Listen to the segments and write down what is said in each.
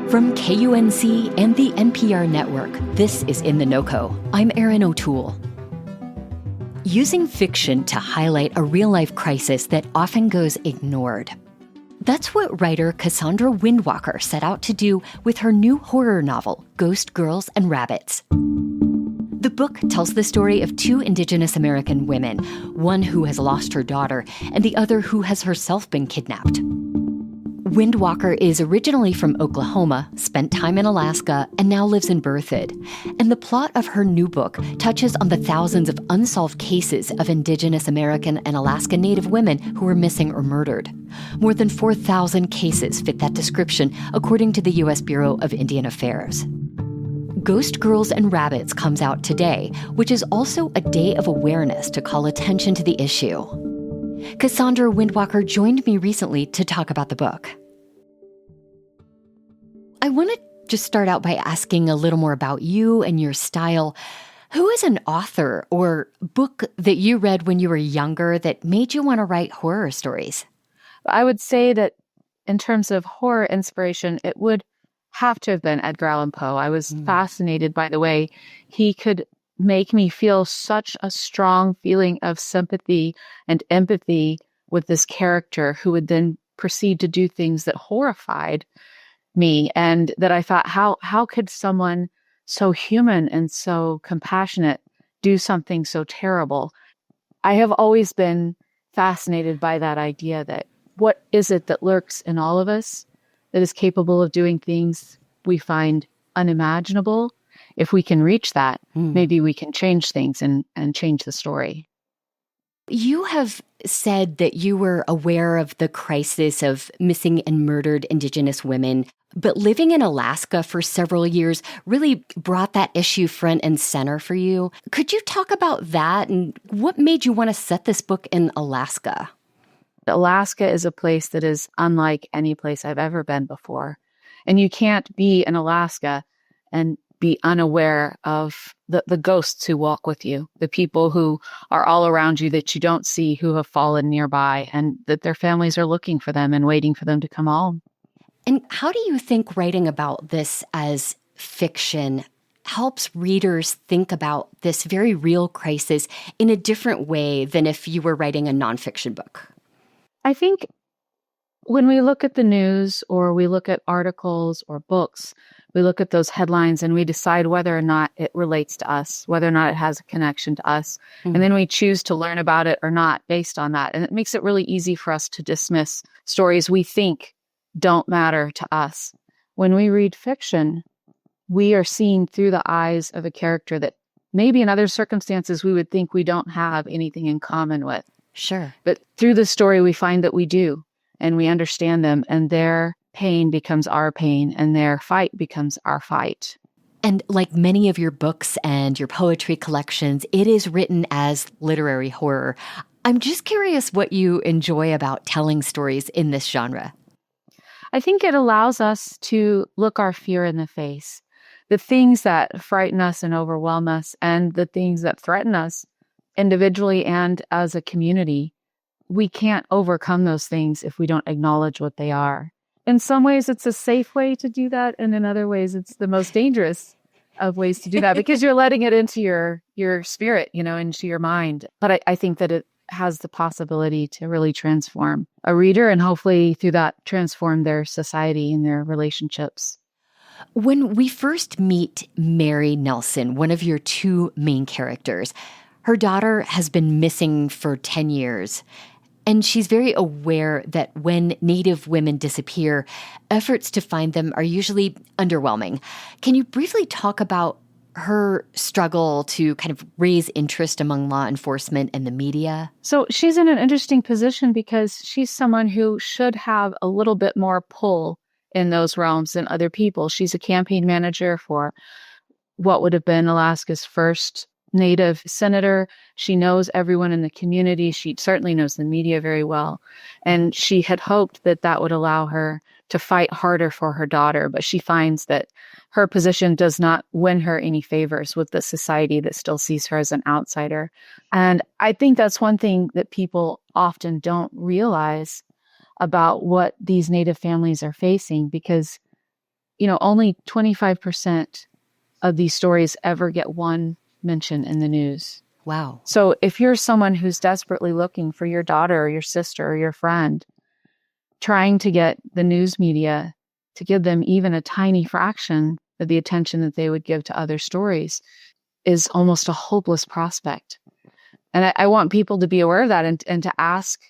From KUNC and the NPR network, this is In The NoCo. I'm Erin O'Toole. Using fiction to highlight a real-life crisis that often goes ignored. That's what writer Cassondra Windwalker set out to do with her new horror novel, Ghost Girls and Rabbits. The book tells the story of two Indigenous American women, one who has lost her daughter and the other who has herself been kidnapped. Windwalker is originally from Oklahoma, spent time in Alaska, and now lives in Berthoud. And the plot of her new book touches on the thousands of unsolved cases of Indigenous American and Alaska Native women who were missing or murdered. More than 4,000 cases fit that description, according to the U.S. Bureau of Indian Affairs. Ghost Girls and Rabbits comes out today, which is also a day of awareness to call attention to the issue. Cassondra Windwalker joined me recently to talk about the book. I want to just start out by asking a little more about you and your style. Who is an author or book that you read when you were younger that made you want to write horror stories? I would say that in terms of horror inspiration, it would have to have been Edgar Allan Poe. I was fascinated by the way he could make me feel such a strong feeling of sympathy and empathy with this character who would then proceed to do things that horrified me. And that I thought, how could someone so human and so compassionate do something so terrible? I have always been fascinated by that idea that what is it that lurks in all of us that is capable of doing things we find unimaginable? If we can reach that, maybe we can change things and change the story. You have said that you were aware of the crisis of missing and murdered Indigenous women, but living in Alaska for several years really brought that issue front and center for you. Could you talk about that and what made you want to set this book in Alaska? Alaska is a place that is unlike any place I've ever been before. And you can't be in Alaska and be unaware of the ghosts who walk with you, the people who are all around you that you don't see, who have fallen nearby, and that their families are looking for them and waiting for them to come home. And how do you think writing about this as fiction helps readers think about this very real crisis in a different way than if you were writing a nonfiction book? I think when we look at the news or we look at articles or books, we look at those headlines and we decide whether or not it relates to us, whether or not it has a connection to us. And then we choose to learn about it or not based on that. And it makes it really easy for us to dismiss stories we think don't matter to us. When we read fiction, we are seeing through the eyes of a character that maybe in other circumstances we would think we don't have anything in common with. Sure. But through the story, we find that we do, and we understand them, and their pain becomes our pain, and their fight becomes our fight. And like many of your books and your poetry collections, it is written as literary horror. I'm just curious what you enjoy about telling stories in this genre. I think it allows us to look our fear in the face. The things that frighten us and overwhelm us, and the things that threaten us individually and as a community, we can't overcome those things if we don't acknowledge what they are. In some ways, it's a safe way to do that. And in other ways, it's the most dangerous of ways to do that because you're letting it into your spirit, into your mind. But I think that it has the possibility to really transform a reader and hopefully through that transform their society and their relationships. When we first meet Mary Nelson, one of your two main characters, her daughter has been missing for 10 years. And she's very aware that when Native women disappear, efforts to find them are usually underwhelming. Can you briefly talk about her struggle to kind of raise interest among law enforcement and the media? So she's in an interesting position because she's someone who should have a little bit more pull in those realms than other people. She's a campaign manager for what would have been Alaska's first Native senator. She knows everyone in the community. She certainly knows the media very well. And she had hoped that that would allow her to fight harder for her daughter. But she finds that her position does not win her any favors with the society that still sees her as an outsider. And I think that's one thing that people often don't realize about what these Native families are facing, because only 25% of these stories ever get one mention in the news. Wow. So if you're someone who's desperately looking for your daughter or your sister or your friend, trying to get the news media to give them even a tiny fraction of the attention that they would give to other stories is almost a hopeless prospect. And I want people to be aware of that and to ask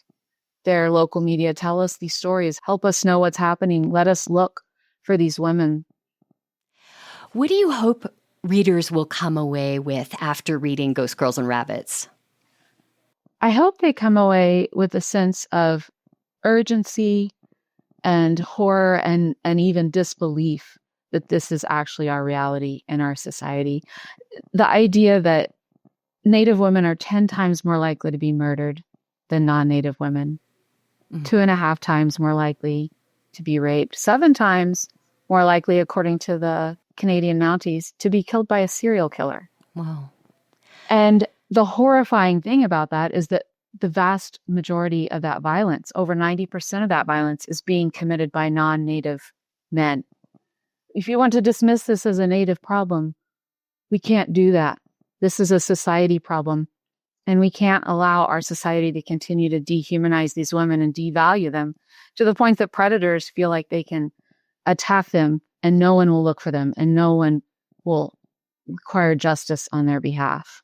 their local media, tell us these stories, help us know what's happening, let us look for these women. What do you hope readers will come away with after reading Ghost Girls and Rabbits? I hope they come away with a sense of urgency and horror and even disbelief that this is actually our reality in our society. The idea that Native women are 10 times more likely to be murdered than non-Native women, 2.5 times more likely to be raped, 7 times more likely, according to the Canadian Mounties, to be killed by a serial killer. Wow. And the horrifying thing about that is that the vast majority of that violence, over 90% of that violence, is being committed by non-Native men. If you want to dismiss this as a Native problem, we can't do that. This is a society problem. And we can't allow our society to continue to dehumanize these women and devalue them to the point that predators feel like they can attack them and no one will look for them and no one will require justice on their behalf.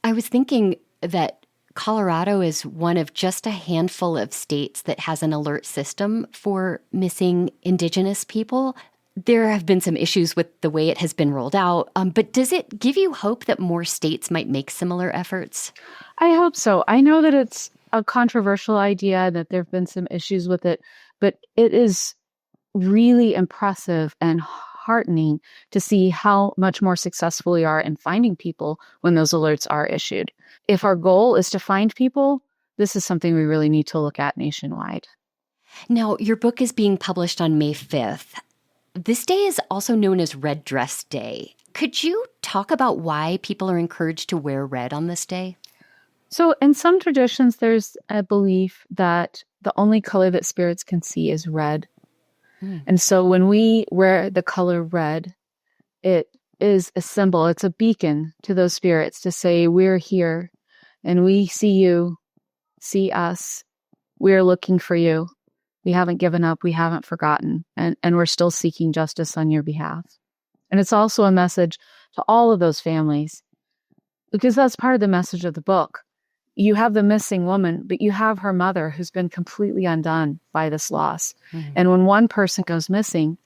I was thinking that Colorado is one of just a handful of states that has an alert system for missing Indigenous people. There have been some issues with the way it has been rolled out, but does it give you hope that more states might make similar efforts? I hope so. I know that it's a controversial idea, that there have been some issues with it, but it is really impressive and heartening to see how much more successful we are in finding people when those alerts are issued. If our goal is to find people, this is something we really need to look at nationwide. Now, your book is being published on May 5th. This day is also known as Red Dress Day. Could you talk about why people are encouraged to wear red on this day? So in some traditions, there's a belief that the only color that spirits can see is red. And so when we wear the color red, it is a symbol, it's a beacon to those spirits to say, we're here and we see you, see us, we're looking for you. We haven't given up, we haven't forgotten, and we're still seeking justice on your behalf. And it's also a message to all of those families, because that's part of the message of the book. You have the missing woman, but you have her mother who's been completely undone by this loss. And when one person goes missing,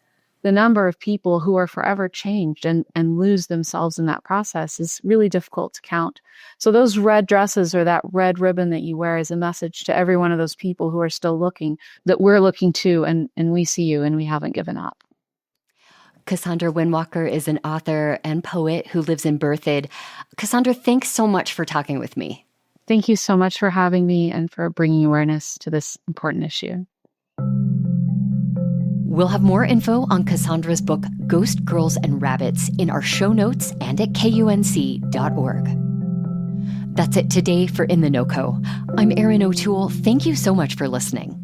the number of people who are forever changed and lose themselves in that process is really difficult to count. So those red dresses or that red ribbon that you wear is a message to every one of those people who are still looking, that we're looking too, and we see you and we haven't given up. Cassondra Windwalker is an author and poet who lives in Berthoud. Cassondra, thanks so much for talking with me. Thank you so much for having me and for bringing awareness to this important issue. We'll have more info on Cassondra's book, Ghost Girls and Rabbits, in our show notes and at KUNC.org. That's it today for In The NoCo. I'm Erin O'Toole. Thank you so much for listening.